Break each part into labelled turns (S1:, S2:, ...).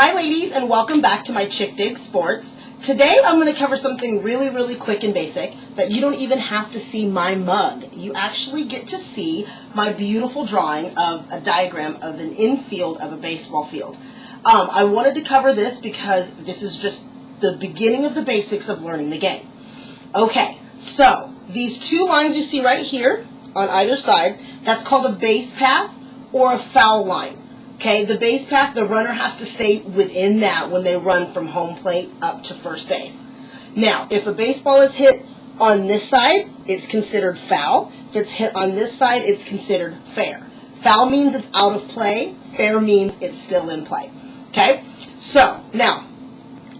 S1: Hi ladies, and welcome back to my Chick Dig Sports. Today I'm going to cover something really quick and basic that you don't even have to see my mug. You actually get to see my beautiful drawing of a diagram of an infield of a baseball field. I wanted to cover this because this is just the beginning of the basics of learning the game. Okay, so these two lines you see right here on either side, that's called a base path or a foul line. Okay, the base path, the runner has to stay within that when they run from home plate up to first base. Now, if a baseball is hit on this side, it's considered foul. If it's hit on this side, it's considered fair. Foul means it's out of play. Fair means it's still in play. Okay, so now,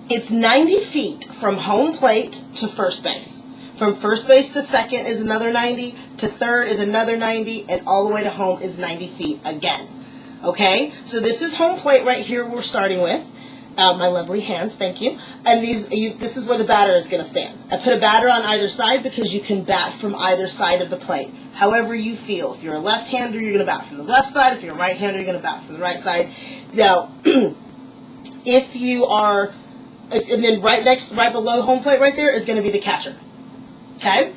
S1: it's 90 feet from home plate to first base. From first base to second is another 90, to third is another 90, and all the way to home is 90 feet again. Okay, so this is home plate right here we're starting with. My lovely hands, thank you. And this is where the batter is going to stand. I put a batter on either side because you can bat from either side of the plate, however you feel. If you're a left-hander, you're going to bat from the left side. If you're a right-hander, you're going to bat from the right side. Now, if you are, and then right below home plate right there is going to be the catcher. Okay?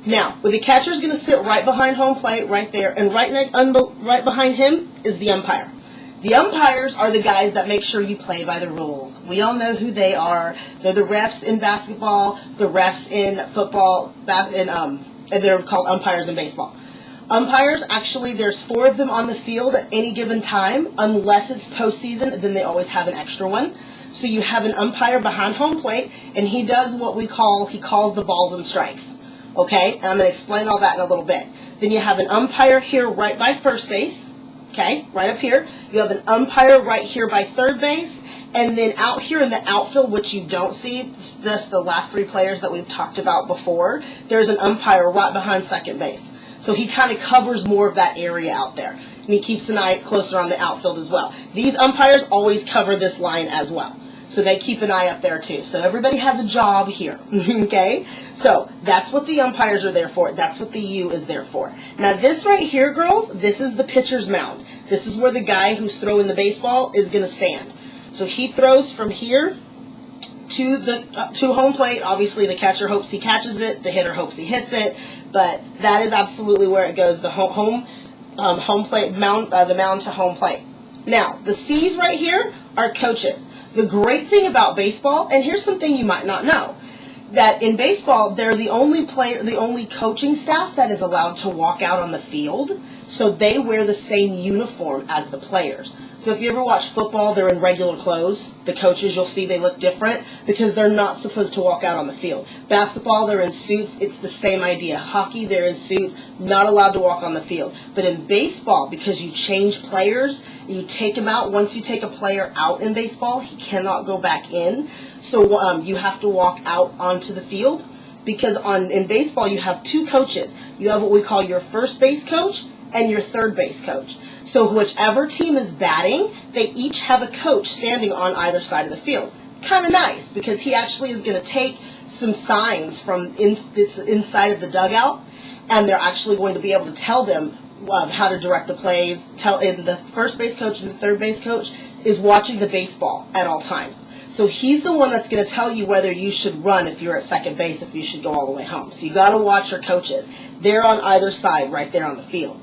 S1: Now, the catcher is going to sit right behind home plate, right there, and right behind him is the umpire. The umpires are the guys that make sure you play by the rules. We all know who they are. They're the refs in basketball, the refs in football, and they're called umpires in baseball. Umpires, actually, there's 4 of them on the field at any given time. Unless it's postseason, then they always have an extra one. So you have an umpire behind home plate, and he does what he calls the balls and strikes. Okay, and I'm going to explain all that in a little bit. Then you have an umpire here right by first base, okay, right up here. You have an umpire right here by third base, and then out here in the outfield, which you don't see, it's just the last 3 players that we've talked about before, there's an umpire right behind second base. So he kind of covers more of that area out there, and he keeps an eye closer on the outfield as well. These umpires always cover this line as well. So they keep an eye up there too. So everybody has a job here, okay? So that's what the umpires are there for. That's what the U is there for. Now this right here, girls, this is the pitcher's mound. This is where the guy who's throwing the baseball is going to stand. So he throws from here to home plate. Obviously the catcher hopes he catches it. The hitter hopes he hits it. But that is absolutely where it goes. The home plate mound, the mound to home plate. Now the C's right here are coaches. The great thing about baseball, and here's something you might not know, that in baseball, they're the only coaching staff that is allowed to walk out on the field, so they wear the same uniform as the players. So if you ever watch football, they're in regular clothes. The coaches, you'll see they look different because they're not supposed to walk out on the field. Basketball, they're in suits. It's the same idea. Hockey, they're in suits, not allowed to walk on the field. But in baseball, because you change players, you take them out. Once you take a player out in baseball, he cannot go back in. So you have to walk out onto the field because in baseball, you have 2 coaches. You have what we call your first base coach and your third base coach. So whichever team is batting, they each have a coach standing on either side of the field. Kind of nice because he actually is going to take some signs from inside of the dugout, and they're actually going to be able to tell them how to direct the plays. And the first base coach and the third base coach is watching the baseball at all times. So he's the one that's going to tell you whether you should run if you're at second base, if you should go all the way home. So you got to watch your coaches. They're on either side right there on the field.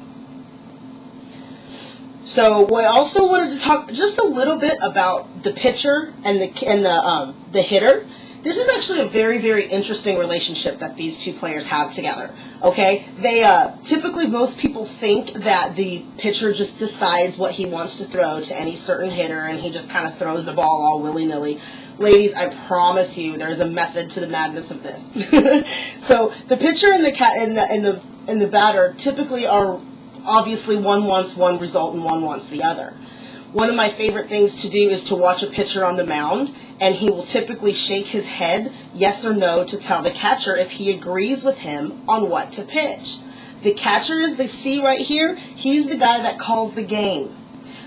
S1: So we also wanted to talk just a little bit about the pitcher and the hitter. This is actually a very interesting relationship that these 2 players have together. Okay, they typically most people think that the pitcher just decides what he wants to throw to any certain hitter, and he just kind of throws the ball all willy-nilly. Ladies, I promise you, there's a method to the madness of this. So the pitcher and the batter typically are obviously one wants one result and one wants the other. One of my favorite things to do is to watch a pitcher on the mound, and he will typically shake his head yes or no to tell the catcher if he agrees with him on what to pitch. The catcher is the C right here. He's the guy that calls the game.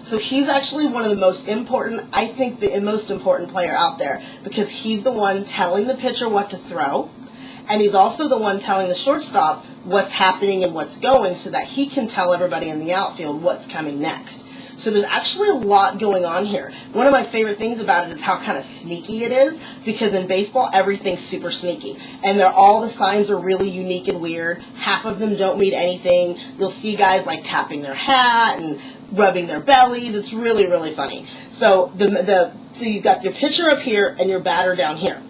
S1: So he's actually one of the most important, I think the most important player out there, because he's the one telling the pitcher what to throw, and he's also the one telling the shortstop what's happening and what's going so that he can tell everybody in the outfield what's coming next. So there's actually a lot going on here. One of my favorite things about it is how kind of sneaky it is, because in baseball, everything's super sneaky. And all the signs are really unique and weird. Half of them don't mean anything. You'll see guys like tapping their hat and rubbing their bellies. It's really, really funny. So so you've got your pitcher up here and your batter down here.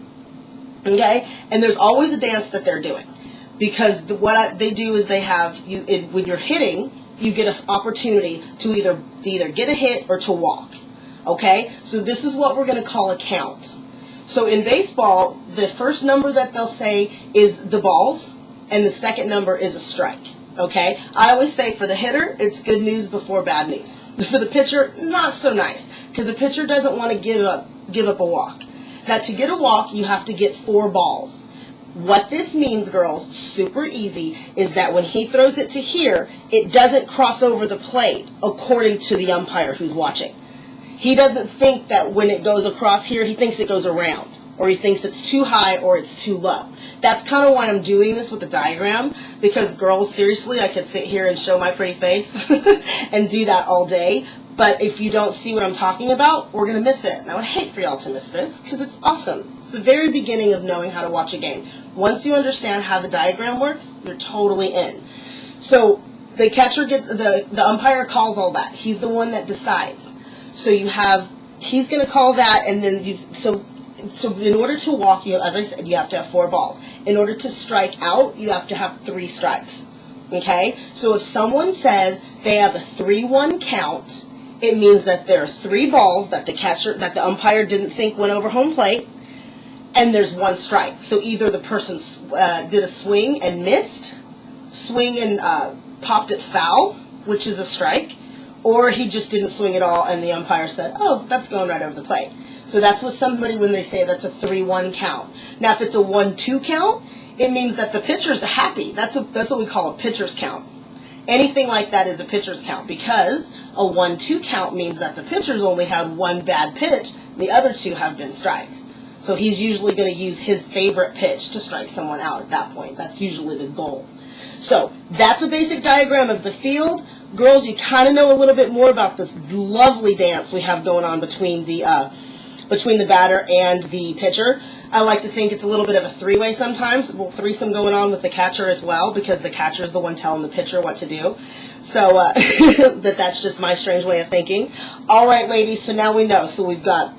S1: Okay? And there's always a dance that they're doing. Because what they do is they have you when you're hitting, you get an opportunity to either get a hit or to walk. Okay? So this is what we're going to call a count. So in baseball, the first number that they'll say is the balls, and the second number is a strike. Okay? I always say for the hitter, it's good news before bad news. For the pitcher, not so nice, because the pitcher doesn't want to give up a walk. Now, to get a walk, you have to get 4 balls. What this means, girls, super easy, is that when he throws it to here, it doesn't cross over the plate, according to the umpire who's watching. He doesn't think that when it goes across here, he thinks it goes around, or he thinks it's too high or it's too low. That's kind of why I'm doing this with the diagram, because girls, seriously, I could sit here and show my pretty face and do that all day. But if you don't see what I'm talking about, we're going to miss it. And I would hate for y'all to miss this, because it's awesome. It's the very beginning of knowing how to watch a game. Once you understand how the diagram works, you're totally in. So the catcher the umpire calls all that. He's the one that decides. So he's going to call that, and then so in order to walk, as I said, you have to have 4 balls. In order to strike out, you have to have 3 strikes. Okay? So if someone says they have a 3-1 count, it means that there are 3 balls that the umpire didn't think went over home plate, and there's 1 strike. So either the person did a swing and missed, swing and popped it foul, which is a strike, or he just didn't swing at all and the umpire said, oh, that's going right over the plate. So that's what somebody, when they say that's a 3-1 count. Now, if it's a 1-2 count, it means that the pitcher's happy. That's what we call a pitcher's count. Anything like that is a pitcher's count, because a 1-2 count means that the pitcher's only had 1 bad pitch, the other 2 have been strikes. So he's usually going to use his favorite pitch to strike someone out at that point. That's usually the goal. So that's a basic diagram of the field. Girls, you kind of know a little bit more about this lovely dance we have going on between the batter and the pitcher. I like to think it's a little bit of a 3-way sometimes, a little threesome going on with the catcher as well, because the catcher is the one telling the pitcher what to do. So that's just my strange way of thinking. All right, ladies, so now we know. So we've got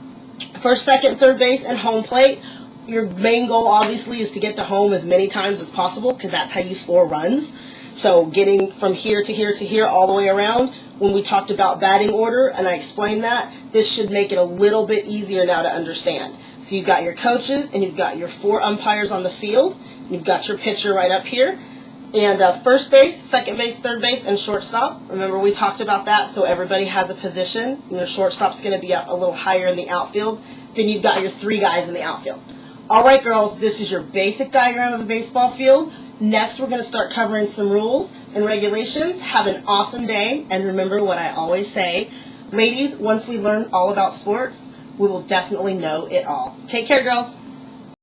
S1: first, second, third base, and home plate. Your main goal, obviously, is to get to home as many times as possible, because that's how you score runs. So getting from here to here to here all the way around. When we talked about batting order, and I explained that, this should make it a little bit easier now to understand. So you've got your coaches, and you've got your 4 umpires on the field. You've got your pitcher right up here. And first base, second base, third base, and shortstop. Remember, we talked about that, so everybody has a position. And your shortstop's going to be up a little higher in the outfield. Then you've got your 3 guys in the outfield. All right, girls, this is your basic diagram of a baseball field. Next, we're going to start covering some rules and regulations. Have an awesome day, and remember what I always say. Ladies, once we learn all about sports, we will definitely know it all. Take care, girls.